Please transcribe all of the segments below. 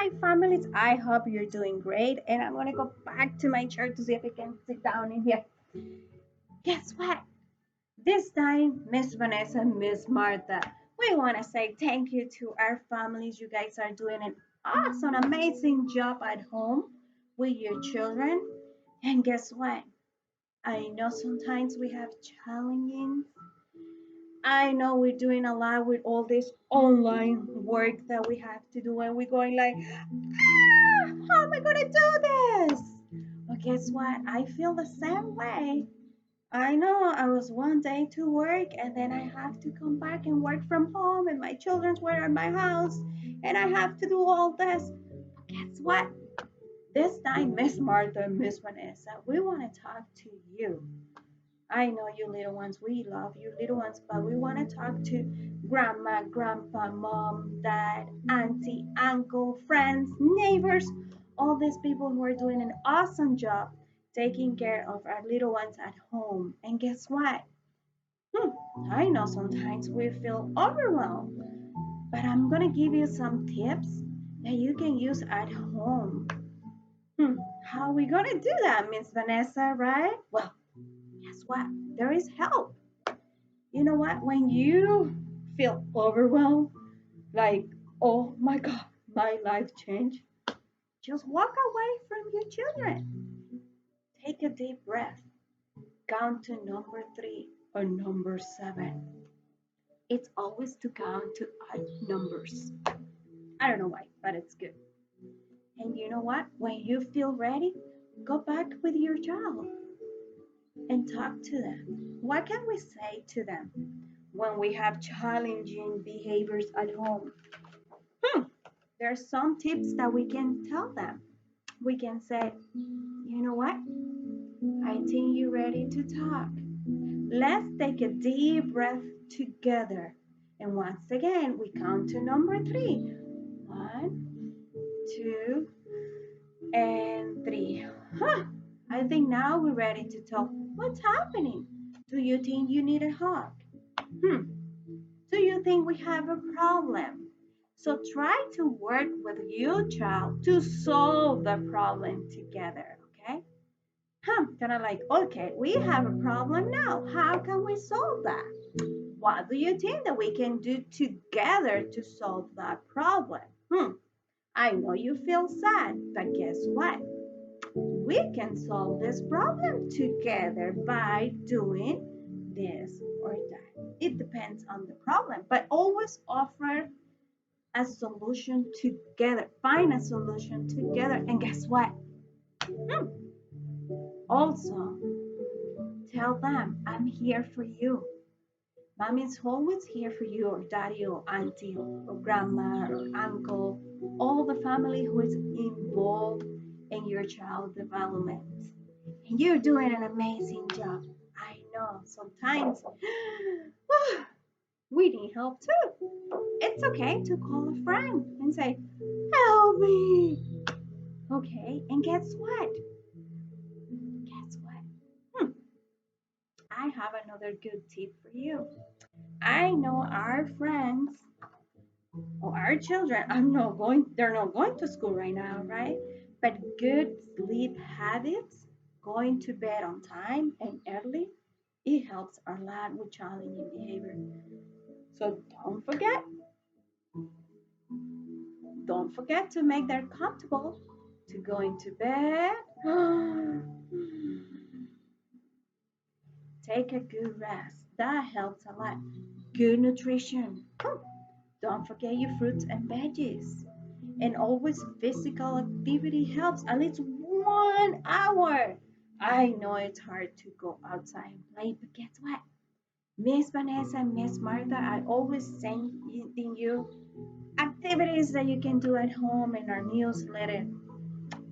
Hi, families. I hope you're doing great. And I'm going to go back to my chair to see if I can sit down in here. Guess what? This time, Miss Vanessa, Miss Martha, we want to say thank you to our families. You guys are doing an awesome, amazing job at home with your children. And guess what? I know sometimes we have challenges. I know we're doing a lot with all this online work that we have to do, and we're going like, how am I gonna do this? But guess what? I feel the same way. I know I was one day to work and then I have to come back and work from home and my children's were at my house and I have to do all this. But guess what? This time, Miss Martha and Miss Vanessa, we want to talk to you. I know you little ones, we love you little ones, but we want to talk to grandma, grandpa, mom, dad, auntie, uncle, friends, neighbors, all these people who are doing an awesome job taking care of our little ones at home. And guess what? I know sometimes we feel overwhelmed, but I'm going to give you some tips that you can use at home. How are we going to do that, Miss Vanessa, right? Well, guess what? There is help. You know what? When you feel overwhelmed, like, oh my God, my life changed, just walk away from your children. Take a deep breath. Count to number three or number seven. It's always to count to odd numbers. I don't know why, but it's good. And you know what? When you feel ready, go back with your child and talk to them. What can we say to them when we have challenging behaviors at home? Hmm, there are some tips that we can tell them. We can say, you know what? I think you're ready to talk. Let's take a deep breath together. And once again, we count to number three. One, two, and three. Huh. I think now we're ready to talk. What's happening? Do you think you need a hug? Hmm. Do you think we have a problem? So try to work with your child to solve the problem together, okay? Kind of like, okay, we have a problem now. How can we solve that? What do you think that we can do together to solve that problem? I know you feel sad, but guess what? We can solve this problem together by doing this or that. It depends on the problem, but always offer a solution together. Find a solution together. And guess what? Also, tell them, I'm here for you. Mommy's always here for you, or daddy, or auntie, or grandma, or uncle, all the family who is involved in your child development. And you're doing an amazing job. I know sometimes we need help too. It's okay to call a friend and say, help me. Okay, and guess what? Guess what? I have another good tip for you. I know our friends or our children are not going, they're not going to school right now, right? But good sleep habits, going to bed on time and early, it helps a lot with challenging behavior. So don't forget to make them comfortable to go into bed. Take a good rest. That helps a lot. Good nutrition. Don't forget your fruits and veggies. And always physical activity helps at least 1 hour. I know it's hard to go outside and play, but guess what? Miss Vanessa and Miss Martha are always sending you activities that you can do at home in our newsletter.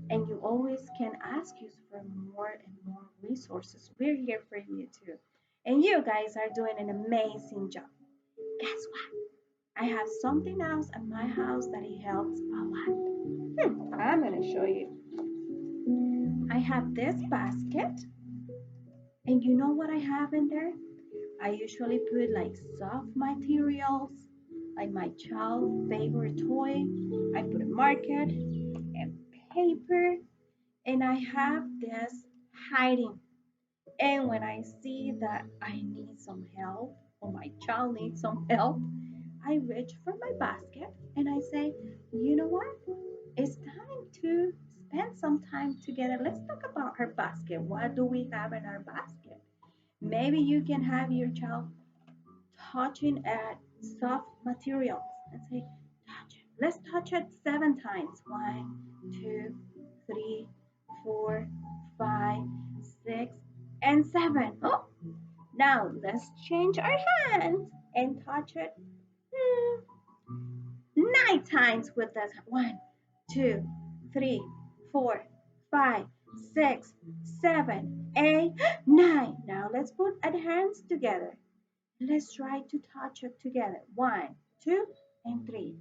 And you always can ask us for more and more resources. We're here for you too. And you guys are doing an amazing job. Guess what? I have something else at my house that it helps a lot. I'm going to show you. I have this basket, and you know what I have in there? I usually put like soft materials, like my child's favorite toy. I put a marker and paper, and I have this hiding. And when I see that I need some help or my child needs some help, I reach for my basket and I say, you know what? It's time to spend some time together. Let's talk about our basket. What do we have in our basket? Maybe you can have your child touching at soft materials and say, touch it. Let's touch it 7 times. One, two, three, four, five, six, and seven. Oh, now let's change our hands and touch it 9 times with this. One, two, three, four, five, six, seven, eight, nine. Now let's put our hands together. Let's try to touch it together. One, two, and three.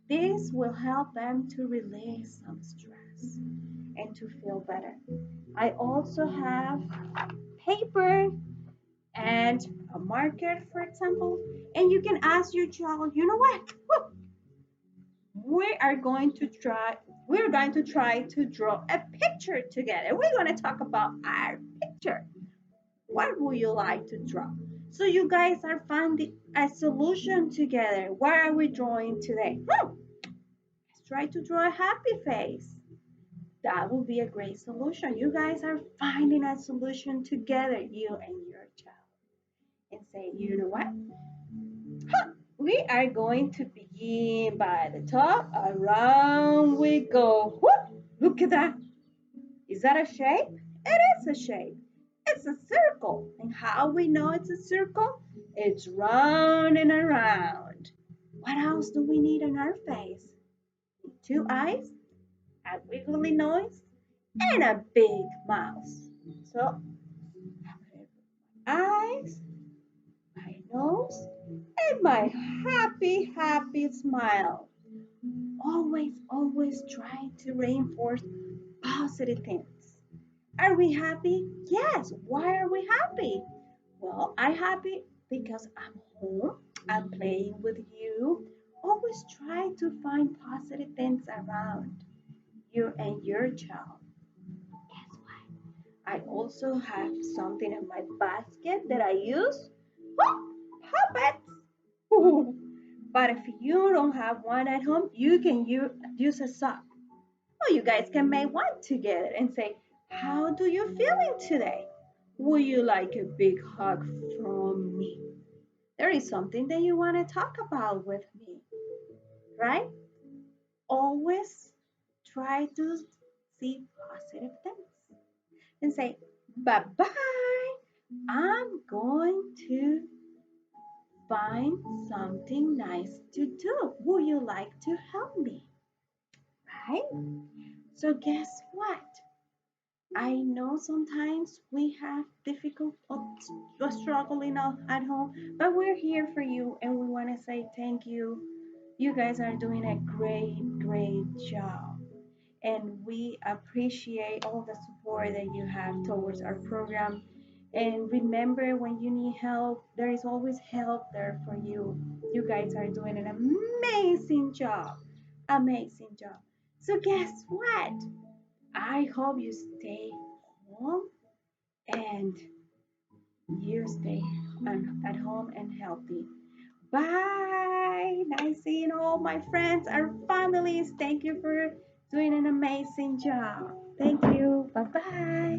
This will help them to release some stress and to feel better. I also have paper and a marker, for example, and you can ask your child, you know what? We are going to try, we're going to try to draw a picture together. We're going to talk about our picture. What would you like to draw? So you guys are finding a solution together. What are we drawing today? Let's try to draw a happy face. That would be a great solution. You guys are finding a solution together, you and your child. And say, you know what? We are going to begin by the top. Around we go. Whoop! Look at that. Is that a shape? It is a shape. It's a circle. And how we know it's a circle? It's round and around. What else do we need in our face? Two eyes, a wiggly nose, and a big mouth. So, eyes, my nose, and my happy, happy smile. Always try to reinforce positive things. Are we happy? Yes. Why are we happy? Well, I'm happy because I'm home. I'm playing with you. Always try to find positive things around you and your child. Guess what? I also have something in my basket that I use. Oh, puppets. But if you don't have one at home, you can use a sock. Or you guys can make one together and say, how do you feeling today? Would you like a big hug from me? There is something that you want to talk about with me, right? Always try to see positive things and say, bye bye. I'm going to find something nice to do. Would you like to help me? Right? So, guess what? I know sometimes we have difficult or struggling at home, but we're here for you and we want to say thank you. You guys are doing a great job. And we appreciate all the support that you have towards our program. And remember, when you need help, there is always help there for you. You guys are doing an amazing job. Amazing job. So, guess what? I hope you stay home and you stay at home and healthy. Bye. Nice seeing all my friends, our families. Thank you for doing an amazing job. Thank you. Bye bye.